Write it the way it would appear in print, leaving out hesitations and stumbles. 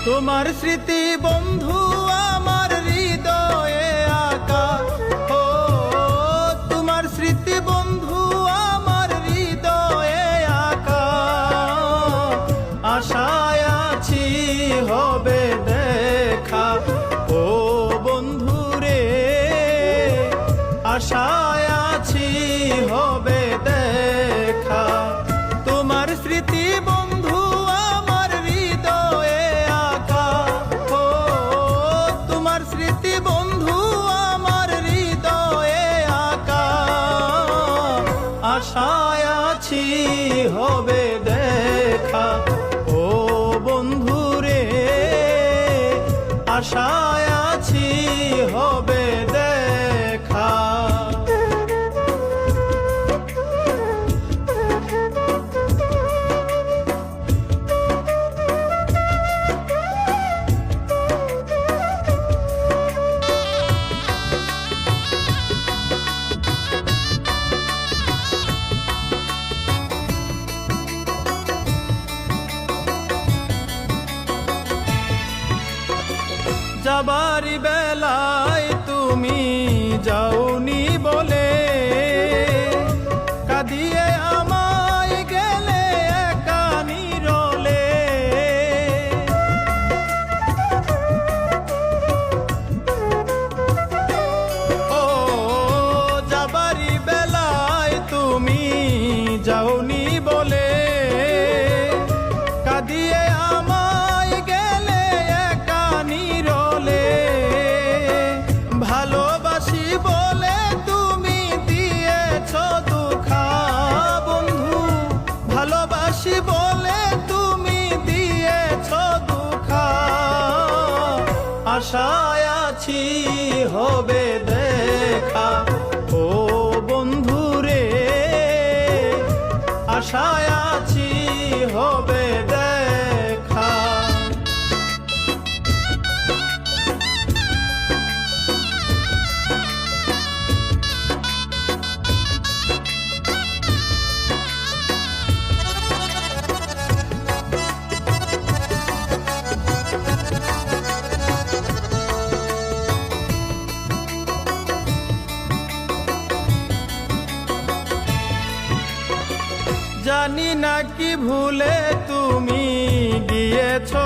তোমার স্মৃতি বন্ধু আমার হৃদয়ে আঁকা। ও তোমার স্মৃতি বন্ধু আমার হৃদয়ে আঁকা। আশায় আছি হবে দেখা। ও বন্ধু রে আশায় আছি হবে দেখা। তোমার স্মৃতি বন্ধু আমার হৃদয়ে আঁকা। ও তোমার স্মৃতি বন্ধু আমার হৃদয়ে আঁকা। আশায় আছি হবে দেখা। ও বন্ধু রে আশায় আছি হবে দেখা। যাবারি বেলায় তুমি যাওনি বলে কাঁদিয়ে আমায় গেলে একা নিরলে। ও যাবারি বেলায় তুমি যাওনি বলে কাঁদিয়ে আমায় গেলে একা নিরলে। ভালোবাসি বলে তুমি দিয়েছ দুঃখা বন্ধু। ভালোবাসি বলে তুমি দিয়েছ দুঃখা। আশায় আছি হবে দেখা। ও বন্ধু রে আশায় আছি হবে দেখা। জানি না কি ভুলে তুমি গিয়েছো